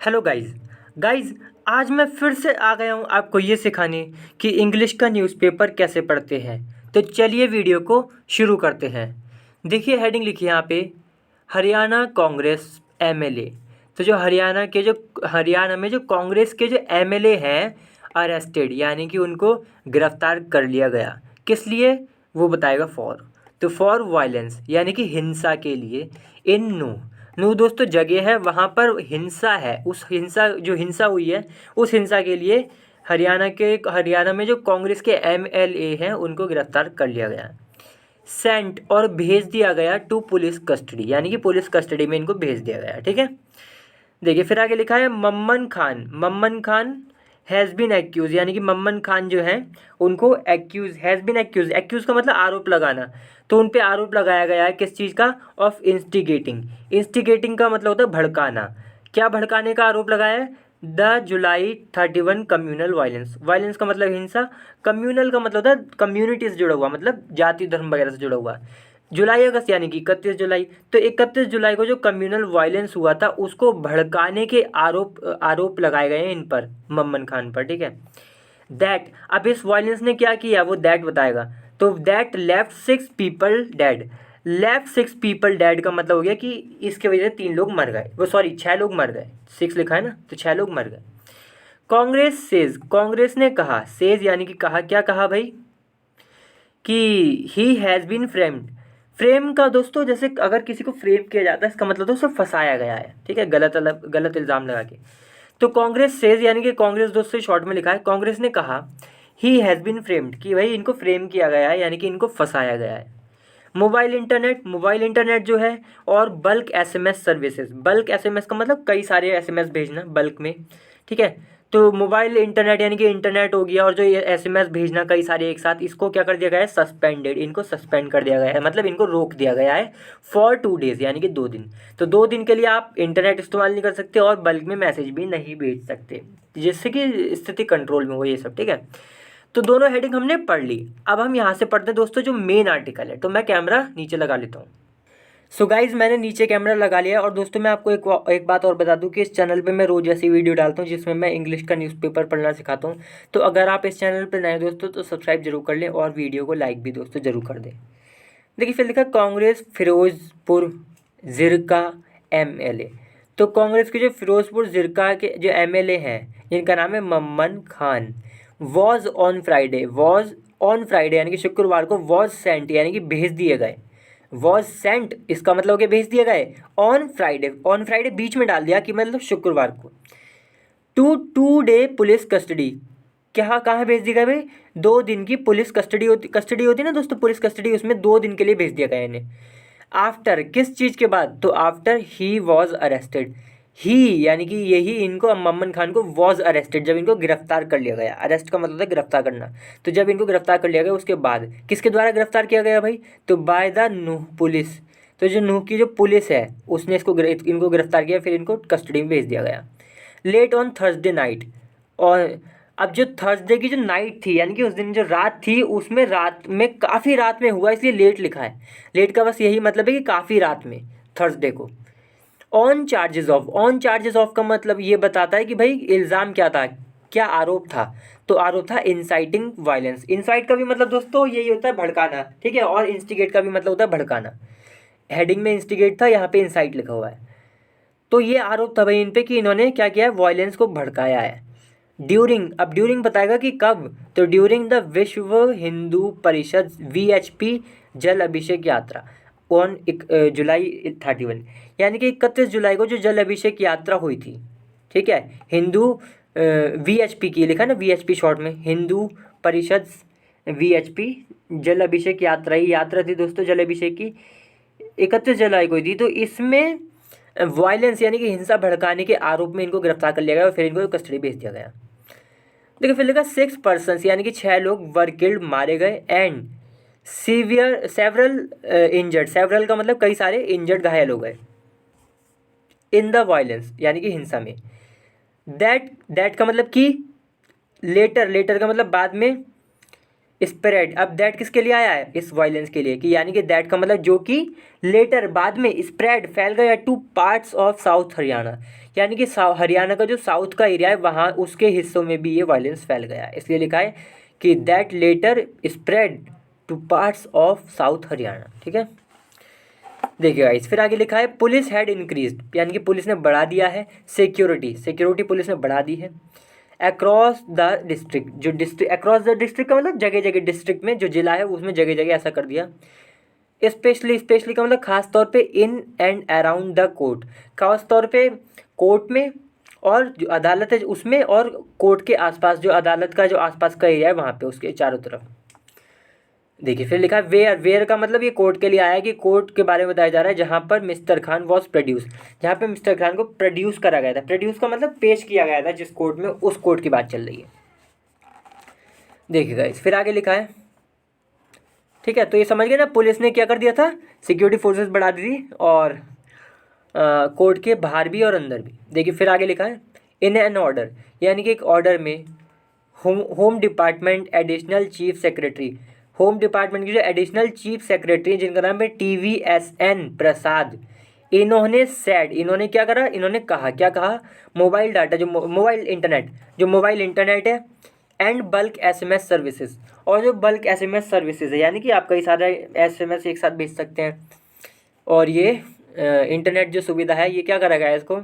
Hello guys आज मैं फिर से आ गया हूँ आपको ये सिखाने कि इंग्लिश का न्यूज़पेपर कैसे पढ़ते हैं। तो चलिए वीडियो को शुरू करते हैं। देखिए हेडिंग लिखी है यहाँ पे, हरियाणा कांग्रेस एमएलए। तो जो हरियाणा में जो कांग्रेस के जो एमएलए हैं अरेस्टेड, यानी कि उनको गिरफ्तार कर लिया गया। किस लिए वो बताएगा। फॉर वायलेंस यानी कि हिंसा के लिए। इन नू दोस्तों जगह है, वहाँ पर हिंसा है, उस हिंसा हुई है उस हिंसा के लिए हरियाणा में जो कांग्रेस के एमएलए हैं उनको गिरफ्तार कर लिया गया। सेंट और भेज दिया गया टू पुलिस कस्टडी, यानी कि पुलिस कस्टडी में इनको भेज दिया गया। ठीक है, देखिए फिर आगे लिखा है Mammen Khan has been accused, यानी कि मम्मन खान जो हैं उनको हैज़ बीन एक्यूज का मतलब आरोप लगाना। तो उन पे आरोप लगाया गया है किस चीज़ का, ऑफ इंस्टिगेटिंग का मतलब होता है भड़काना। क्या भड़काने का आरोप लगाया है, द जुलाई 31 कम्युनल वायलेंस का मतलब हिंसा, कम्युनल का मतलब होता है कम्युनिटी से जुड़ा हुआ, मतलब जाति धर्म वगैरह से जुड़ा हुआ। जुलाई अगस्त यानी कि 31 जुलाई। तो 31 जुलाई को जो कम्युनल वायलेंस हुआ था उसको भड़काने के आरोप लगाए गए हैं इन पर, मम्मन खान पर। ठीक है, दैट अब इस वायलेंस ने क्या किया वो दैट बताएगा। तो दैट लेफ्ट 6 पीपल डेड का मतलब हो गया कि इसके वजह से 3 लोग मर गए, वो सॉरी 6 लोग मर गए। 6 लिखा है ना, तो 6 लोग मर गए। कांग्रेस ने कहा, सेज यानी कि कहा, क्या कहा भाई, कि ही हैज़ बीन फ्रेम्ड। फ्रेम का दोस्तों जैसे अगर किसी को फ्रेम किया जाता है इसका मतलब दोस्तों फंसाया गया है। ठीक है, गलत इल्ज़ाम लगा के। तो कांग्रेस सेज यानी कि कांग्रेस दोस्तों शॉर्ट में लिखा है, कांग्रेस ने कहा ही हैज़ बीन फ्रेम्ड, कि भाई इनको फ्रेम किया गया है, यानी कि इनको फंसाया गया है। मोबाइल इंटरनेट जो है, और bulk SMS services. Bulk SMS का मतलब कई सारे एसएमएस भेजना बल्क में। ठीक है, तो मोबाइल इंटरनेट यानी कि इंटरनेट हो गया, और जो ये एसएमएस भेजना कई सारे एक साथ, इसको क्या कर दिया गया है, सस्पेंडेड। इनको सस्पेंड कर दिया गया है, मतलब इनको रोक दिया गया है फॉर 2 डेज, यानी कि 2 दिन। तो 2 दिन के लिए आप इंटरनेट इस्तेमाल नहीं कर सकते और बल्क में मैसेज भी नहीं भेज सकते, जिससे कि स्थिति कंट्रोल में हो ये सब। ठीक है, तो दोनों हेडिंग हमने पढ़ ली। अब हम यहाँ से पढ़ते हैं दोस्तों जो मेन आर्टिकल है। तो मैं कैमरा नीचे लगा लेता हूँ। सो गाइज़ मैंने नीचे कैमरा लगा लिया। और दोस्तों मैं आपको एक बात और बता दूं कि इस चैनल पे मैं रोज़ ऐसी वीडियो डालता हूँ जिसमें मैं इंग्लिश का न्यूज़पेपर पढ़ना सिखाता हूँ। तो अगर आप इस चैनल पर नए दोस्तों तो सब्सक्राइब जरूर कर लें और वीडियो को लाइक भी दोस्तों जरूर कर दें। देखिए फिर लिखा कांग्रेस फिरोजपुर ज़िरका एमएलए। तो कांग्रेस के जो फिरोजपुर ज़िरका के जो एमएलए हैं जिनका नाम है Mammen Khan, was on Friday यानी कि शुक्रवार को, वॉज सेंट यानी कि भेज दिए गए। वॉज सेंट इसका मतलब हो गया भेज दिया गए। ऑन फ्राइडे बीच में डाल दिया कि मतलब शुक्रवार को। टू डे पुलिस कस्टडी, क्या कहाँ भेज दिया गया भाई, 2 दिन की पुलिस कस्टडी होती ना दोस्तों, पुलिस कस्टडी, उसमें 2 दिन के लिए भेज दिया गया इन्हें। आफ्टर किस चीज़ के बाद, तो आफ्टर ही वॉज अरेस्टेड। ही यानी कि यही इनको, मम्मन खान को, वॉज अरेस्टेड जब इनको गिरफ्तार कर लिया गया। अरेस्ट का मतलब है गिरफ्तार करना। तो जब इनको गिरफ्तार कर लिया गया उसके बाद किसके द्वारा गिरफ्तार किया गया भाई, तो बाय द नूह पुलिस। तो जो नूह की जो पुलिस है उसने इनको गिरफ्तार किया, फिर इनको कस्टडी में भेज दिया गया। Late on Thursday night. और अब जो थर्सडे की जो नाइट थी यानी कि उस दिन जो रात थी, उसमें काफ़ी रात में हुआ, इसलिए लेट लिखा है। लेट का बस यही मतलब है कि काफ़ी रात में, थर्सडे को। ऑन चार्जेस ऑफ का मतलब ये बताता है कि भाई इल्ज़ाम क्या था, क्या आरोप था। तो आरोप था इंसाइटिंग वायलेंस। इंसाइट का भी मतलब दोस्तों यही होता है भड़काना। ठीक है, और इंस्टिगेट का भी मतलब होता है भड़काना। हेडिंग में इंस्टिगेट था, यहाँ पे इंसाइट लिखा हुआ है। तो ये आरोप था भाई इन पे कि इन्होंने क्या किया है, वायलेंस को भड़काया है। ड्यूरिंग बताएगा कि कब, तो ड्यूरिंग द विश्व हिंदू परिषद VHP जल अभिषेक यात्रा ऑन जुलाई 31, यानी कि 31 जुलाई को जो जल अभिषेक यात्रा हुई थी। ठीक है, हिंदू VHP की लिखा ना, VHP शॉर्ट में, हिंदू परिषद VHP जल अभिषेक यात्रा ही यात्रा थी दोस्तों जल अभिषेक की, 31 जुलाई को हुई थी। तो इसमें वायलेंस यानी कि हिंसा भड़काने के आरोप में इनको गिरफ्तार कर लिया गया और फिर इनको कस्टडी भेज दिया गया। देखिए फिर लिखा 6 पर्सन यानी कि 6 लोग वर किल्ड मारे गए, एंड सेवरल इंजर्ड। सेवरल का मतलब कई सारे, इंजर्ड घायल हो गए, इन द वायलेंस यानी कि हिंसा में। दैट का मतलब कि लेटर का मतलब बाद में, स्प्रेड, अब दैट किसके लिए आया है, इस वायलेंस के लिए, कि यानी कि दैट का मतलब जो कि लेटर बाद में स्प्रेड फैल गया to parts of south Haryana, यानी कि हरियाणा का जो साउथ का एरिया है वहाँ उसके हिस्सों में भी ये वायलेंस फैल गया, इसलिए लिखा है कि that letter spread to parts of south Haryana. ठीक है, देखिए गाइस फिर आगे लिखा है पुलिस हैड इंक्रीज, यानी कि पुलिस ने बढ़ा दिया है सिक्योरिटी पुलिस ने बढ़ा दी है अक्रॉस द डिस्ट्रिक्ट, जो डिस्ट्रिक्ट अक्रॉस द डिस्ट्रिक्ट का मतलब जगह जगह, डिस्ट्रिक्ट में जो जिला है उसमें जगह जगह ऐसा कर दिया। स्पेशली का मतलब खास तौर पे in and around the court, खास तौर पे कोर्ट में और जो अदालत है उसमें, और कोर्ट के आसपास जो अदालत का जो आसपास का एरिया है वहाँ पे उसके चारों तरफ। देखिए फिर लिखा है वेयर का मतलब ये कोर्ट के लिए आया है कि कोर्ट के बारे में बताया जा रहा है जहाँ पर मिस्टर खान वॉज प्रोड्यूस, जहाँ पे मिस्टर खान को प्रोड्यूस करा गया था, प्रोड्यूस का मतलब पेश किया गया था जिस कोर्ट में, उस कोर्ट की बात चल रही है। देखिएगा इस फिर आगे लिखा है, ठीक है, तो ये समझ गए ना, पुलिस ने क्या कर दिया था, सिक्योरिटी फोर्सेस बढ़ा दी थी, और कोर्ट के बाहर भी और अंदर भी। देखिए फिर आगे लिखा है इन एन ऑर्डर, यानी कि एक ऑर्डर में home department additional chief secretary, home department की जो एडिशनल चीफ सेक्रेटरी जिनका नाम है TVSN प्रसाद, इन्होंने क्या करा, इन्होंने कहा, क्या कहा, मोबाइल डाटा जो मोबाइल इंटरनेट है एंड बल्क SMS सर्विसेज, और जो बल्क SMS सर्विसेज है यानी कि आप कई सारे SMS एक साथ भेज सकते हैं, और ये इंटरनेट जो सुविधा है ये क्या करा गया है, इसको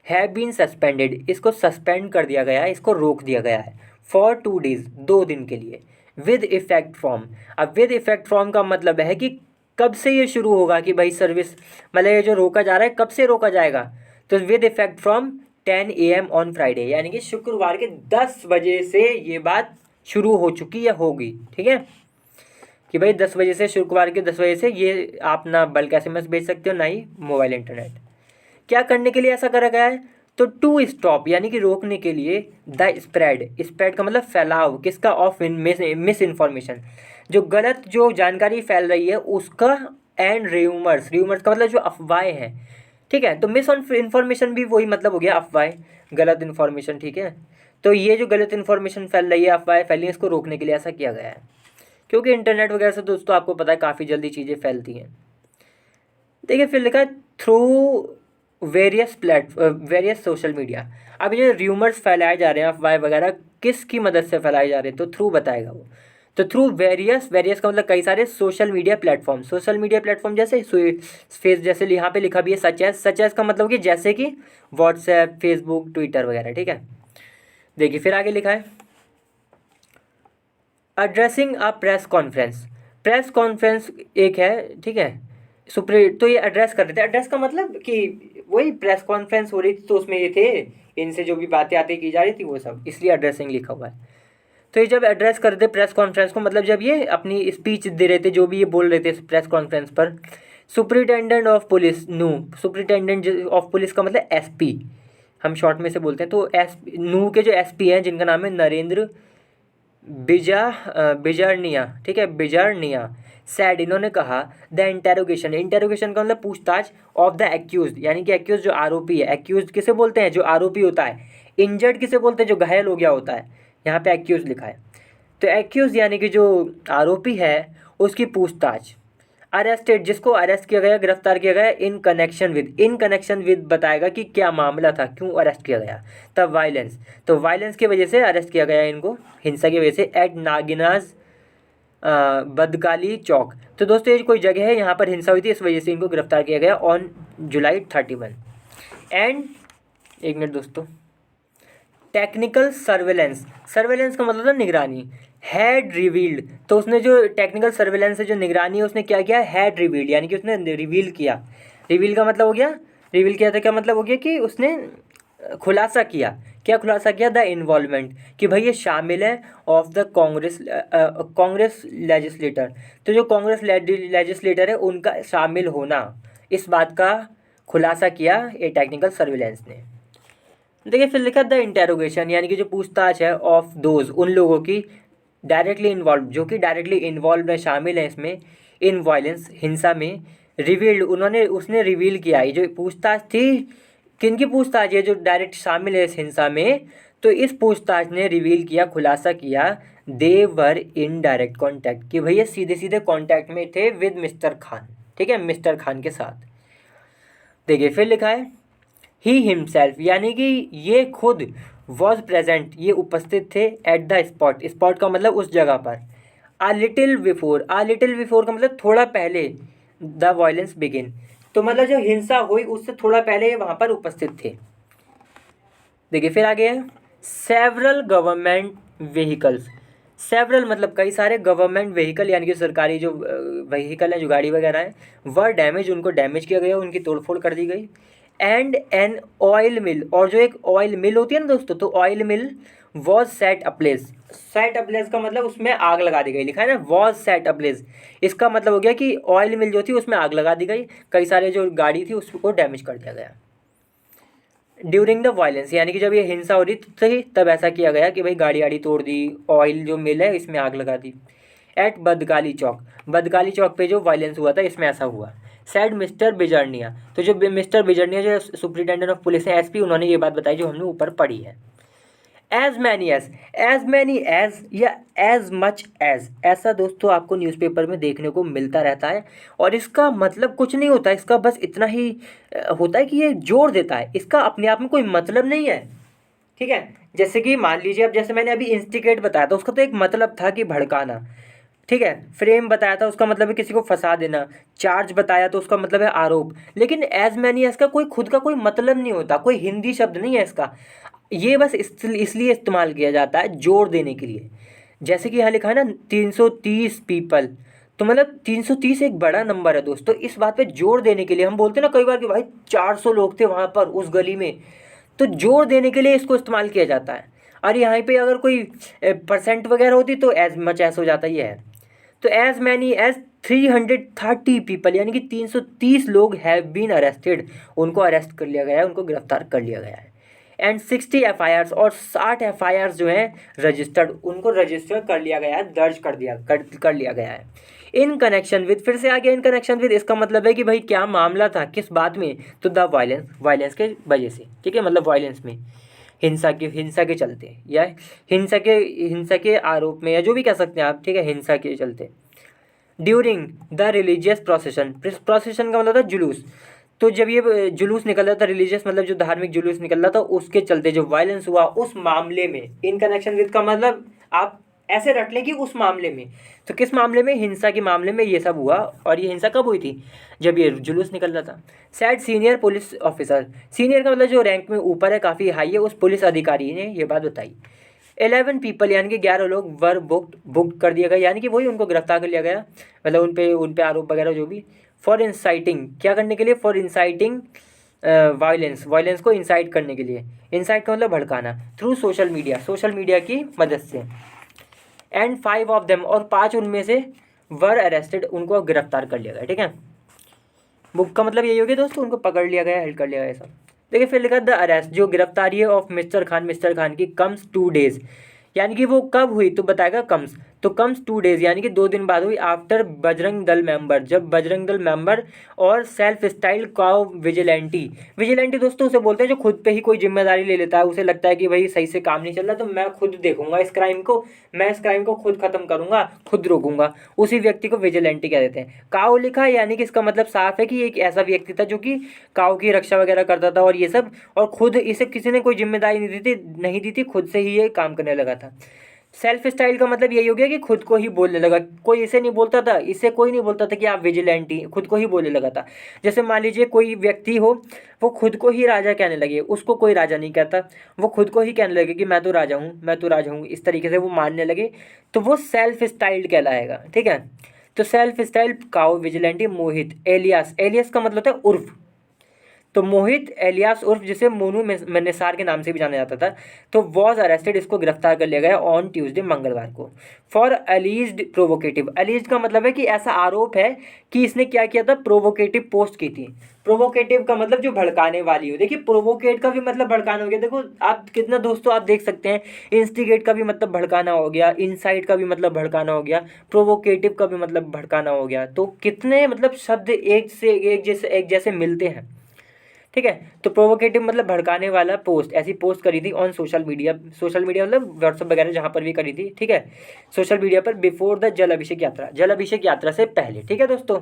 हैव बीन सस्पेंडेड, इसको सस्पेंड कर दिया गया है, इसको रोक दिया गया है फॉर 2 days, 2 दिन के लिए, विद इफेक्ट फ्रॉम। अब विद इफेक्ट फ्रॉम का मतलब है कि कब से ये शुरू होगा, कि भाई सर्विस मतलब ये जो रोका जा रहा है कब से रोका जाएगा, तो with effect from 10 AM on Friday, यानी कि शुक्रवार के 10 बजे से ये बात शुरू हो चुकी या होगी। ठीक है, कि भाई 10 बजे से, शुक्रवार के 10 बजे से ये आप ना बल्क SMS भेज सकते हो ना ही मोबाइल इंटरनेट। क्या करने के लिए ऐसा करा गया है, तो टू स्टॉप यानी कि रोकने के लिए द स्प्रेड का मतलब फैलाव किसका, ऑफ मिस इन्फॉर्मेशन, जो गलत जो जानकारी फैल रही है उसका, एंड र्यूमर्स का मतलब जो अफवाहें हैं। ठीक है, तो मिस इन्फॉर्मेशन भी वही मतलब हो गया, अफवाहें, गलत इन्फॉर्मेशन। ठीक है, तो ये जो गलत इन्फॉर्मेशन फैल रही है, अफवाहें फैली हैं, इसको रोकने के लिए ऐसा किया गया है, क्योंकि इंटरनेट वगैरह से दोस्तों आपको पता है काफ़ी जल्दी चीज़ें फैलती हैं। देखिए फिर लिखा है थ्रू वेरियस सोशल मीडिया। अब ये र्यूमर्स फैलाए जा रहे हैं, अफवाह वगैरह किसकी मदद से फैलाए जा रहे हैं, तो थ्रू बताएगा वो, तो थ्रू वेरियस का मतलब कई सारे सोशल मीडिया प्लेटफॉर्म जैसे फेस, जैसे यहाँ पे लिखा भी है सच एज का मतलब कि जैसे कि व्हाट्सएप, फेसबुक, ट्विटर वगैरह। ठीक है, देखिए फिर आगे लिखा है एड्रेसिंग अ प्रेस कॉन्फ्रेंस एक है। ठीक है, तो ये एड्रेस कर रहे थे, एड्रेस का मतलब कि वही प्रेस कॉन्फ्रेंस हो रही थी तो उसमें ये थे, इनसे जो भी बातें आती की जा रही थी वो सब, इसलिए एड्रेसिंग लिखा हुआ है। तो ये जब एड्रेस कर रहे थे प्रेस कॉन्फ्रेंस को, मतलब जब ये अपनी स्पीच दे रहे थे, जो भी ये बोल रहे थे प्रेस कॉन्फ्रेंस पर, superintendent of police superintendent of police का मतलब SP हम शॉर्ट में से बोलते हैं, तो नू के जो SP हैं जिनका नाम है नरेंद्र बिजारनिया। ठीक है, बिजारनिया सैड, इन्होंने कहा द इंटेरोगेशन का मतलब पूछताछ, ऑफ द एक्यूज, यानी कि एक्यूज जो आरोपी है, एक्यूज किसे बोलते हैं, जो आरोपी होता है, इंजर्ड किसे बोलते हैं, जो घायल हो गया होता है, यहाँ पे एक्यूज लिखा है, तो एक्यूज यानी कि जो आरोपी है उसकी पूछताछ, अरेस्टेड जिसको अरेस्ट किया गया, गिरफ्तार किया गया, इन कनेक्शन विद बताएगा कि क्या मामला था, क्यों अरेस्ट किया गया, तब वायलेंस, तो वायलेंस की वजह से अरेस्ट किया गया इनको, हिंसा की वजह से, एट नागिनाज बदकाली चौक, तो दोस्तों ये कोई जगह है, यहाँ पर हिंसा हुई थी, इस वजह से इनको गिरफ्तार किया गया ऑन July 31। एंड एक मिनट दोस्तों, टेक्निकल सर्वेलेंस का मतलब था निगरानी, हैड रिवील्ड, तो उसने जो टेक्निकल सर्वेलेंस है, जो निगरानी है, उसने क्या किया, हैड रिवील्ड, यानी कि उसने रिवील किया, रिवील का मतलब हो गया, रिवील किया था क्या मतलब हो गया, कि उसने खुलासा किया, क्या खुलासा किया, द इन्वॉल्वमेंट, कि भाई ये शामिल है ऑफ द कांग्रेस लेजिस्लेटर, तो जो कांग्रेस लेजिस्लेटर है उनका शामिल होना, इस बात का खुलासा किया ये टेक्निकल सर्विलेंस ने। देखिए फिर लिखा द इंटेरोगेशन, यानी कि जो पूछताछ है, ऑफ दोज, उन लोगों की, डायरेक्टली इन्वॉल्व, जो कि डायरेक्टली इन्वॉल्व है, शामिल है इसमें, इन वायलेंस, हिंसा में, रिवील्ड, उसने रिवील किया, ये जो पूछताछ थी, किनकी पूछताछ है, जो डायरेक्ट शामिल है इस हिंसा में, तो इस पूछताछ ने रिवील किया, खुलासा किया, दे वर इन डायरेक्ट कॉन्टैक्ट, कि भैया सीधे सीधे कॉन्टैक्ट में थे विद मिस्टर खान, ठीक है, मिस्टर खान के साथ। देखिए फिर लिखा है ही हिमसेल्फ, यानी कि ये खुद वॉज प्रेजेंट, ये उपस्थित थे एट द स्पॉट, स्पॉट का मतलब उस जगह पर। आ लिटिल बिफोर, आ लिटिल बिफोर का मतलब थोड़ा पहले द वायलेंस बिगिन, तो मतलब जो हिंसा हुई उससे थोड़ा पहले ये वहाँ पर उपस्थित थे। देखिए फिर आगे है सेवरल गवर्नमेंट व्हीकल्स, सेवरल मतलब कई सारे, गवर्नमेंट व्हीकल यानी कि सरकारी जो व्हीकल हैं, जो गाड़ी वगैरह हैं, वर डैमेज, उनको डैमेज किया गया, उनकी तोड़फोड़ कर दी गई। एंड एन ऑयल मिल, और जो एक ऑयल मिल होती है ना दोस्तों, तो ऑयल मिल वॉज सेट अप्लेस, सेट अप्लेस का मतलब उसमें आग लगा दी गई, लिखा है ना वॉज सेट अप्लेस, इसका मतलब हो गया कि ऑयल मिल जो थी उसमें आग लगा दी गई, कई सारे जो गाड़ी थी उसको डैमेज कर दिया गया। ड्यूरिंग द वायलेंस, यानी कि जब ये हिंसा हो रही थी तब ऐसा किया गया कि भाई गाड़ी आड़ी तोड़ दी, ऑयल जो मिल है इसमें आग लगा दी। एट बदकाली चौक, बदकाली चौक पे जो वायलेंस हुआ था इसमें ऐसा हुआ। सैड मिस्टर बिजर्निया, तो जो मिस्टर बिजर्निया जो सुप्रिटेंडेंट ऑफ पुलिस है, एसपी, उन्होंने ये बात बताई जो हमने ऊपर पढ़ी है। एज मैनी एज या एज मच एज, ऐसा दोस्तों आपको न्यूज़पेपर में देखने को मिलता रहता है, और इसका मतलब कुछ नहीं होता, इसका बस इतना ही होता है कि ये जोर देता है, इसका अपने आप में कोई मतलब नहीं है, ठीक है। जैसे कि मान लीजिए, अब जैसे मैंने अभी इंस्टिगेट बताया था, उसका तो एक मतलब था कि भड़काना, ठीक है। फ्रेम बताया था, उसका मतलब है किसी को फंसा देना। चार्ज बताया तो उसका मतलब है आरोप। लेकिन एज मैनी एज का कोई खुद का कोई मतलब नहीं होता, कोई हिंदी शब्द नहीं है इसका, ये बस इसलिए इस्तेमाल किया जाता है जोर देने के लिए। जैसे कि यहाँ लिखा है ना 330 पीपल, तो मतलब 330 एक बड़ा नंबर है दोस्तों, इस बात पे जोर देने के लिए हम बोलते हैं ना कई बार कि भाई 400 लोग थे वहाँ पर उस गली में, तो जोर देने के लिए इसको इस्तेमाल किया जाता है। और यहाँ पे अगर कोई परसेंट वगैरह होती तो एज मच एज हो जाता, ये है। तो एज मैनी एज 330 पीपल, यानी कि 330 लोग हैव बीन अरेस्टेड, उनको अरेस्ट कर लिया गया है, उनको गिरफ्तार कर लिया गया है। एंड 60 एफआईआर, और 60 एफआईआर जो हैं रजिस्टर्ड, उनको रजिस्टर कर लिया गया है, दर्ज कर लिया गया है। इन कनेक्शन विद, फिर से आ गया इन कनेक्शन विद, इसका मतलब है कि भाई क्या मामला था, किस बात में, तो द वायलेंस, वायलेंस के वजह से, ठीक है, मतलब वायलेंस में, हिंसा के चलते, या हिंसा के आरोप में, या जो भी कह सकते हैं आप, ठीक है, हिंसा के चलते। During the religious procession, procession का मतलब था जुलूस, तो जब ये जुलूस निकल रहा था, रिलीजियस मतलब जो धार्मिक जुलूस निकल रहा था, उसके चलते जो वायलेंस हुआ उस मामले में, इन कनेक्शन विद का मतलब आप ऐसे रट लें कि उस मामले में, तो किस मामले में, हिंसा के मामले में ये सब हुआ। और ये हिंसा कब हुई थी, जब ये जुलूस निकल रहा था। Sad senior police officer, senior का मतलब जो रैंक में ऊपर है, काफ़ी हाई है, उस पुलिस अधिकारी ने ये बात बताई। 11 पीपल, यानी कि 11 लोग वर बुक्ड कर दिया गया, यानी कि वही उनको गिरफ्तार कर लिया गया, मतलब उन पे आरोप वगैरह जो भी। फॉर इंसाइटिंग, क्या करने के लिए, फॉर इंसाइटिंग वायलेंस को इंसाइट करने के लिए, इंसाइट का मतलब भड़काना, थ्रू सोशल मीडिया की मदद से। एंड 5 ऑफ देम, और 5 उनमें से वर अरेस्टेड, उनको गिरफ्तार कर लिया गया, ठीक है। बुक का मतलब यही हो गया दोस्तों, उनको पकड़ लिया गया, हेल्ड कर लिया गया सब। देखिए फिर लिखा द अरेस्ट, जो गिरफ्तारी है ऑफ मिस्टर खान की कम्स 2 डेज, यानी कि वो कब हुई तो बताएगा कम्स, तो कम्स 2 डेज यानी कि 2 दिन बाद हुई, आफ्टर बजरंग दल मेंबर, जब बजरंग दल मेंबर और सेल्फ स्टाइल काउ विजिलेंटी दोस्तों उसे बोलते हैं जो खुद पे ही कोई जिम्मेदारी ले लेता है, उसे लगता है कि भाई सही से काम नहीं चल रहा तो मैं खुद देखूंगा इस क्राइम को, मैं इस क्राइम को खुद खत्म करूंगा, खुद रोकूंगा, उसी व्यक्ति को विजिलेंटी कह देते हैं। काउ लिखा है, यानी कि इसका मतलब साफ है कि एक ऐसा व्यक्ति था जो कि काउ की रक्षा वगैरह करता था और ये सब, और खुद इसे किसी ने कोई जिम्मेदारी नहीं दी थी, खुद से ही ये काम करने लगा था। सेल्फ स्टाइल का मतलब यही हो गया कि खुद को ही बोलने लगा, कोई इसे नहीं बोलता था, इसे कोई नहीं बोलता था कि आप विजिलेंटी, खुद को ही बोलने लगा था। जैसे मान लीजिए कोई व्यक्ति हो, वो खुद को ही राजा कहने लगे, उसको कोई राजा नहीं कहता, वो खुद को ही कहने लगे कि मैं तो राजा हूँ, मैं तो राजा हूँ, इस तरीके से वो मानने लगे, तो वो सेल्फ स्टाइल्ड कहलाएगा, ठीक है। तो सेल्फ स्टाइल काउ विजिलेंटी मोहित एलियास का मतलब है उर्फ, तो मोहित एलियास उर्फ जिसे मोनू निसार के नाम से भी जाना जाता था, तो वॉज अरेस्टेड, इसको गिरफ्तार कर लिया गया ऑन ट्यूसडे, मंगलवार को, फॉर अलीज्ड प्रोवोकेटिव। अलीज्ड का मतलब है कि ऐसा आरोप है कि इसने क्या किया था, प्रोवोकेटिव पोस्ट की थी। प्रोवोकेटिव का मतलब जो भड़काने वाली हो, देखिए प्रोवोकेट का भी मतलब भड़काना हो गया, देखो आप कितना दोस्तों आप देख सकते हैं, इंस्टिगेट का भी मतलब भड़काना हो गया, इनसाइट का भी मतलब भड़काना हो गया, प्रोवोकेटिव का भी मतलब भड़काना हो गया, तो कितने मतलब शब्द एक जैसे मिलते हैं, ठीक है। तो प्रोवोकेटिव मतलब भड़काने वाला पोस्ट, ऐसी पोस्ट करी थी ऑन सोशल मीडिया मतलब व्हाट्सअप वगैरह जहाँ पर भी करी थी, ठीक है, सोशल मीडिया पर बिफोर द जल अभिषेक यात्रा से पहले, ठीक है दोस्तों।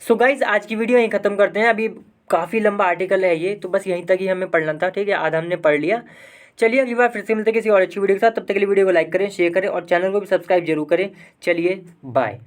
सो गाइज आज की वीडियो यहीं ख़त्म करते हैं। अभी काफ़ी लंबा आर्टिकल है ये, तो बस यहीं तक ही हमें पढ़ना था, ठीक है, आधा हमने पढ़ लिया। चलिए अगली बार फिर से मिलते हैं किसी और अच्छी वीडियो के साथ। तब तक के लिए वीडियो को लाइक करें, शेयर करें और चैनल को भी सब्सक्राइब जरूर करें। चलिए बाय।